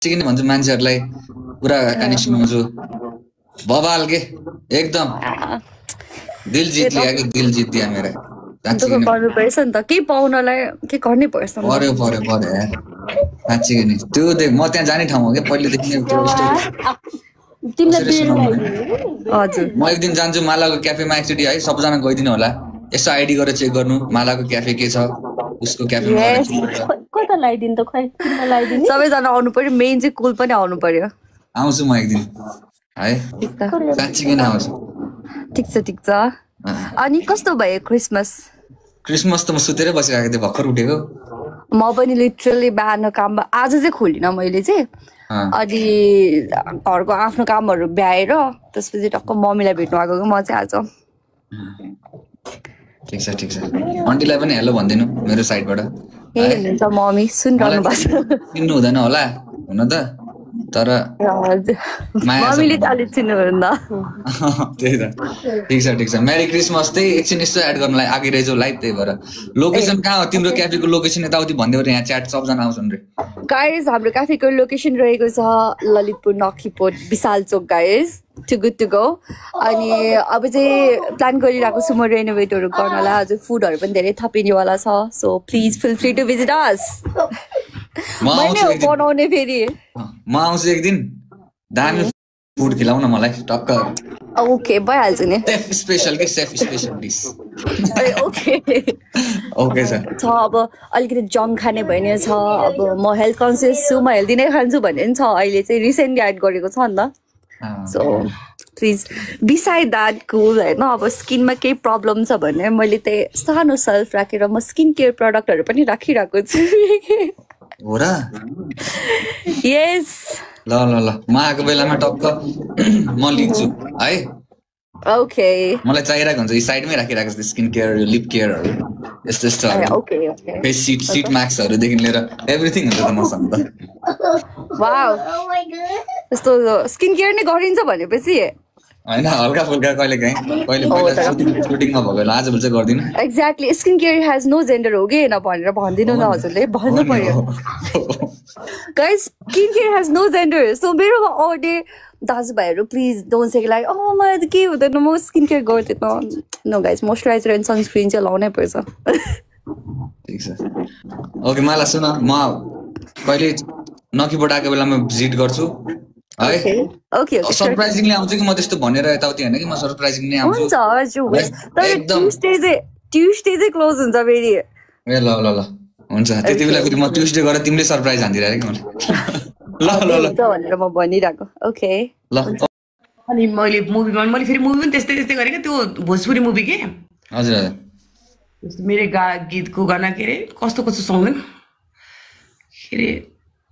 किन भन्छु मान्छेहरूलाई पुरा कहानी सुनाउँछु बवाल के एकदम दिल जीत लिया कि दिल जीत दिया मेरा दुःख गर्नु पर्छ नि त के पाउनलाई के गर्नै पर्छ पर्यो पर्यो पर्यो यार साँच्चै नि त्यो देख म त्यहाँ जाने ठाउँ हो के पहिलेदेखि नै हजुर म एक दिन जान्छु मालाको क्याफेमा एकचोटि है सबजना गइदिनु होला यसो आइडी गरेर चेक गर्नु मालाको क्याफे के छ उसको क्याफेमा कता लाइदिनु त खै किन लाइदिनु सबैजना आउनु पर्यो मेन चाहिँ कुल पनि आउनु पर्यो आउँछु म एक दिन है साँच्चै नै आउँछु ठिक छ अनि कस्तो भयो क्रिसमस त म सुतेरै बसिरहेको थिएँ भर्खर उठेको म पनि लिटरली बिहान काम आज चाहिँ खोलिन मैले चाहिँ अनि घरको आफ्नो कामहरू भ्याएर त्यसपछि टक्क मम्मीलाई भेट्नु आएको म चाहिँ आज ठिक छ आन्टीलाई पनि हेलो भनिदिनु मेरो साइडबाट ए हुन्छ मम्मी सुनिरहनु भएको चिन्नु हुँदैन होला हुन त तर मम्मीले त अलिक चिन्नुहुन्न त्यही त ठिक छ मेरी क्रिसमस चाहिँ एकछिन यस्तो एड गर्नलाई आगिरहेछौ लाइभ त्यही भएर लोकेसन कहाँ हो तिम्रो क्याफेको लोकेसन यताउति भन्दै यहाँ च्याट सबजना आउँछन् रे गाइज हाम्रो क्याफेको लोकेसन रहेको छ Lalitpur Nakkhipot Bishal Chowk guys too good to go अनि अब चाहिँ प्लान गरिरहेको छु म रेनोभेटहरू गर्नलाई अझ फुडहरू पनि धेरै थपिनेवाला छ so please feel free to visit us बनाउने फेरि म आउँछु एक दिन दामी फुड खिलाउ न मलाई टक्क ओके भइहाल्छ नि स्पेशल डिस ओके सर छ अब अलिकति जङ्क खाने भने छ अब म हेल्थ कन्सियस छु म हेल्दी नै खान्छु भन्ने पनि छ अहिले चाहिँ रिसेन्टली एड गरेको छ नि त सो प्लिज बिसाइड द्याट कुल होइन अब स्किनमा केही प्रब्लम छ भने मैले त्यही सानो सेल्फ राखेर म स्किन केयर प्रडक्टहरू पनि राखिरहेको छु हो र यस ल म आएको बेलामा टक्क म लिन्छु है ओके मलाई चाहिरहेको हुन्छ साइडमै राखिरहेको छ स्किन केयर लिप केयरहरू यस्तो फेस सिट मास्कहरूदेखि लिएर एभ्रिथिङ हुन्छ त मसँग त वाउ यस्तो स्किन केयर नै गरिन्छ भनेपछि होइन हल्का फुल्का कहिले सुटिङमा भएको आजभोलि चाहिँ गर्दिनँ exactly skin care has no gender हो कि होइन भनेर भनिदिनु न हजुरले भन्नु पर्यो guys skin care has no gender so मेरोमा आउने दाजुभाइहरू प्लिज डोन्ट से लाइक मलाई त के हुँदैन म स्किन केयर गर्दैन no guys moisturizer and sunscreen चाहिँ लाउनै पर्छ ठिक छ ओके माला सुन म कहिले नखीबाट आएको बेलामा भिजिट गर्छु है ओके सरप्राइजिङली आउँछु कि म त्यस्तो भनेर यताउति होइन कि म सरप्राइजिङली आउँछु हुन्छ हजुर तर ट्युसडे चाहिँ क्लोज हुन्छ फेरि ए ल हुन्छ त्यति बेला फेरि म ट्युसडे गरेर तिमीले सरप्राइज हान्दिरहेको कि मलाई ल भनेर म भनिरहेको ओके ल अनि मैले फेरि मुभी पनि त्यस्तै गरेँ क्या त्यो भोजपुरी मुभी के हजुर मेरो गीतको गाना के अरे कस्तो सङ्ग के अरे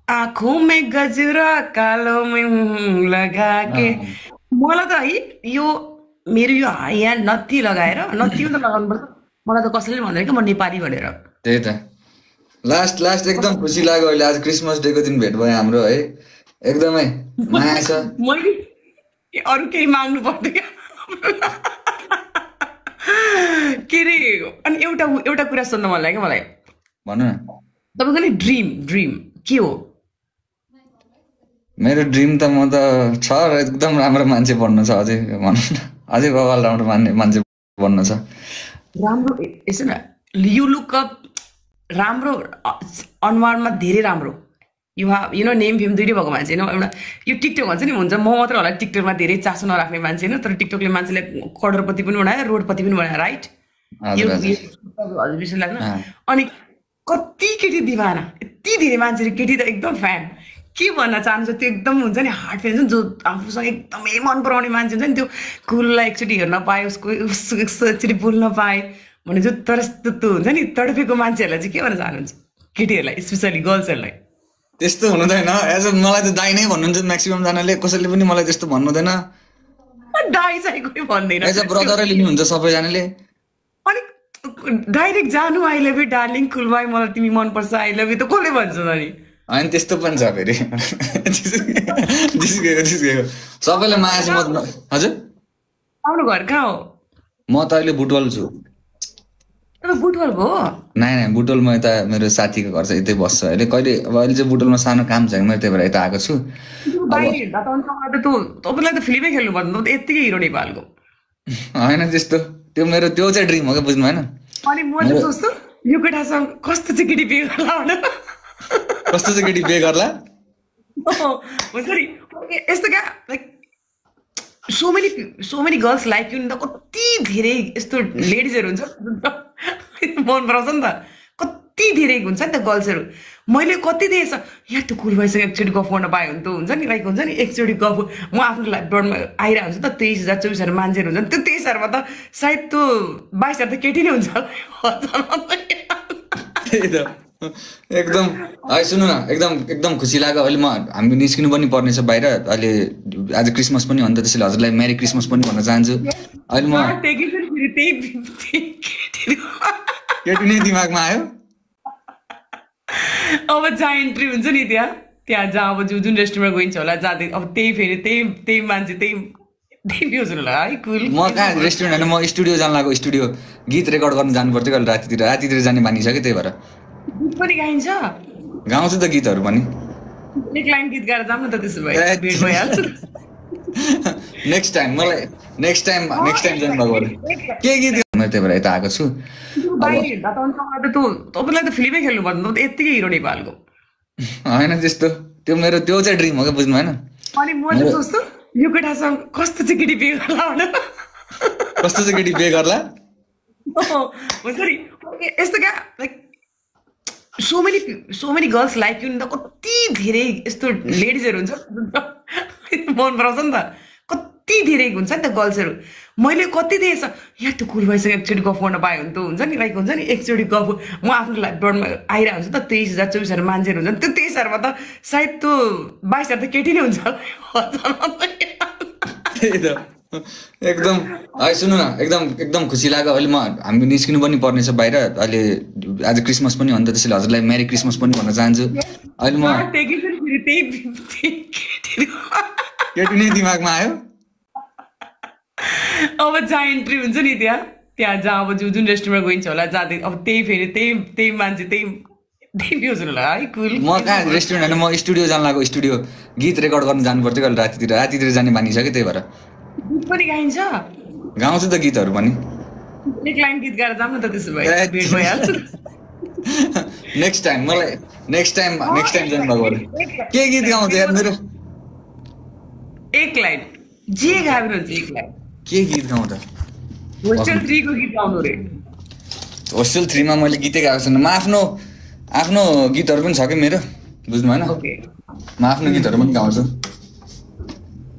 आँखों में गजरा कालो में लगा के मलाई त है यो मेरो यो यहाँ नत्थी लगाएर नत्थी त लगाउनु पर्छ मलाई त कसैले भन्दैन कि म नेपाली भनेर त्यही त लास्ट एकदम खुसी लाग्यो अहिले आज क्रिसमस डेको दिन भेट भयो हाम्रो है एकदमै माया छ मैले अरू केही माग्नु पर्दैन के अरे अनि एउटा कुरा सुन्न मन लाग्यो मलाई भन्नु न तपाईँको नि ड्रिम के हो मेरो ड्रिम त म त छ एकदम राम्रो मान्छे बन्नु छ अझै भनौँ न अझै बवाल राम्रो मान्छे बन्नु छ राम्रो यसो न यु लुक अप राम्रो अनुहारमा धेरै राम्रो यु नो नेम फेम दुइटै भएको मान्छे होइन एउटा यो टिकटक भन्छ नि हुन्छ म मात्र होला टिकटकमा धेरै चासो नराख्ने मान्छे होइन तर टिकटकले मान्छेलाई करोडपति पनि बनायो रोडपति पनि बनायो राइट यो हजुर विषय लाग्नु अनि कति केटी दिवाना यति धेरै मान्छेले केटी त एकदम फ्यान के भन्न चाहन्छ त्यो एकदम हुन्छ नि हार्ट फ्यान जो आफूसँग एकदमै मन पराउने मान्छे हुन्छ नि त्यो कुललाई एकचोटि हेर्न पाएँ उसको एकचोटि बोल्न पाएँ भने जो तर त्यो हुन्छ नि तडपेको मान्छेहरूलाई चाहिँ के भन्न चाहनुहुन्छ केटीहरूलाई स्पेसली गर्ल्सहरूलाई त्यस्तो हुँदैन एज मलाई त दाइ नै भन्नुहुन्छ म्याक्सिमम जनाले कसैले पनि मलाई त्यस्तो भन्नु हुँदैन दाइ चाहिँ कोही भन्दैन एज अ ब्रदरै लिनुहुन्छ सबैजनाले अनि डाइरेक्ट जानु आई लभ यु डार्लिङ कुलबाई मलाई तिमी मनपर्छ आई लभ यु त कसले भन्छ त नि होइन त्यस्तो पनि छ फेरि जिस्केको सबैले माया छ हजुर आफ्नो घर कहाँ हो म त अहिले बुटवल छु तपाईँ बुटवलको हो? नाइ बुटोलमा यता मेरो साथीको घर चाहिँ यतै बस्छ अहिले कहिले अब अहिले चाहिँ बुटोलमा सानो काम छ मैले त्यही भएर यता आएको छु बाहिर हिँड्दा त अन्त तपाईँलाई त फिल्मै खेल्नु पर्दैन, त यत्तिकै हिरो नेपालको। होइन त्यस्तो त्यो मेरो त्यो चाहिँ ड्रिम हो क्या बुझ्नु भएन अनि म चाहिँ सोच्छु यो केटासँग कस्तो चाहिँ केटी बिहे गर्ला भनेर। कस्तो चाहिँ केटी बिहे गर्ला हुन्छ नि यस्तो क्या like so many girls like you नि त। कति धेरै यस्तो लेडिजहरू हुन्छ मन पराउँछ नि त, कति धेरै हुन्छ नि त गर्ल्सहरू। मैले कति देखेछ यहाँ त्यो कुल भाइसँग एकचोटि गफ गर्न पाएँ भने त हुन्छ नि, लाइक हुन्छ नि एकचोटि गफ म आफ्नो लाइफमा आइरहेको हुन्छ त 23,000 24,000 मान्छेहरू हुन्छ नि, त्यो 23,000मा त सायद त्यो 22,000 त केटी नै हुन्छ। त्यही त एकदम है सुन्नु न एकदम खुसी लाग्यो अहिले हामी निस्किनु पनि पर्नेछ बाहिर अहिले आज क्रिसमस पनि हो नि त त्यसैले हजुरलाई मेरी क्रिसमस पनि भन्न चाहन्छु अहिले म केटी नै दिमागमा आयो अब जहाँ इन्ट्री हुन्छ नि त्यहाँ जहाँ अब जुन रेस्टुरेन्टमा गइन्छ होला जाँदै अब त्यही फेरि त्यही मान्छे त्यही भ्युज होला है कुल। म कहाँ रेस्टुरेन्ट होइन म स्टुडियो जान लाग्यो स्टुडियो गीत रेकर्ड गर्न जानु पर्थ्यो कहिले रातितिर जाने बानी छ कि त्यही भएर। गीत पनि गाइन्छ? गाउँछु त गीतहरू पनि। एक लाइन गीत गाएर जाऊँ न त त्यसो भए भेट भइहाल्छ। नेक्स्ट टाइम जानु भएको के गीत मैले त्यही भएर यता आएको छु। बाहिर हिँड्दा त अन्त तपाईँलाई त फिल्मै खेल्नु पर्दैन, त यत्तिकै हिरो नेपालको। होइन त्यस्तो त्यो मेरो त्यो चाहिँ ड्रिम हो क्या बुझ्नु भएन। अनि म चाहिँ सोच्छु यो केटासँग कस्तो चाहिँ केटी बिहे गर्ला भनेर। कस्तो चाहिँ केटी बिहे गर्ला हुन्छ नि यस्तो क्या like so many girls like you नि त। कति धेरै यस्तो लेडिजहरू हुन्छ मन पराउँछ नि त, कति धेरै हुन्छ नि त गर्ल्सहरू। मैले कति देखेछ यहाँ त्यो कुल भाइसँग एकचोटि गफ गर्न पाएँ भने त हुन्छ नि, लाइक हुन्छ नि एकचोटि गफ म आफ्नो लाइफमा आइरहेको हुन्छ त 23,000 24,000 मान्छेहरू हुन्छ नि, त्यो 23,000मा त सायद त्यो 22,000 त केटी नै हुन्छ। त्यही त एकदम है सुन्नु न एकदम खुसी लाग्यो अहिले हामी निस्किनु पनि पर्नेछ बाहिर अहिले आज क्रिसमस पनि हो नि त त्यसैले हजुरलाई मेरी क्रिसमस पनि भन्न चाहन्छु अहिले म केटी नै दिमागमा आयो। अब जहाँ इन्ट्री हुन्छ नि त्यहाँ जहाँ अब जुन रेस्टुरेन्टमा गइन्छ होला जाँदै अब त्यही फेरि त्यही मान्छे त्यही भ्युज होला है कुल। म कहाँ रेस्टुरेन्ट होइन म स्टुडियो जान लाग्यो स्टुडियो गीत रेकर्ड गर्न जानु पर्थ्यो कहिले रातितिर जाने बानी छ कि त्यही भएर। गीत पनि गाइन्छ? गाउँछु त गीतहरू पनि। एक लाइन गीत गाएर जाऊँ न त त्यसो भए भेट भइहाल्छ। नेक्स्ट टाइम जानु भएको के गीत गाउँछ यार मेरो एक लाइन जे गायो भने हुन्छ एक लाइन। के गीत गाउँदा होस्टेल 3 को गीत गाउनु रे। होस्टेल 3 मा मैले गीतै गाएको छैन। म आफ्नो गीतहरू पनि छ कि मेरो बुझ्नु भएन। म आफ्नो गीतहरू पनि गाउँछु।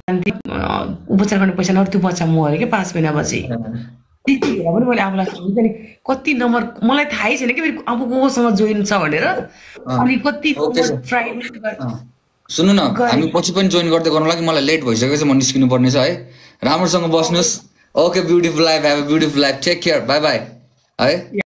उपचार गर्ने पैसा नर त्यो बच्चा म अरे के 5 महिनापछि त्यतिखेर पनि मैले आफूलाई हुन्छ नि कति नम्बर मलाई थाहै छैन कि अब कोसँग जोइन छ भनेर। अनि कति सुन्नु न हामी पछि पनि जोइन गर्दै गर्नु लागि मलाई लेट भइसकेको छ म निस्किनु पर्ने छ है। राम्रोसँग बस्नुहोस्। Okay beautiful life have a beautiful life take care bye bye है।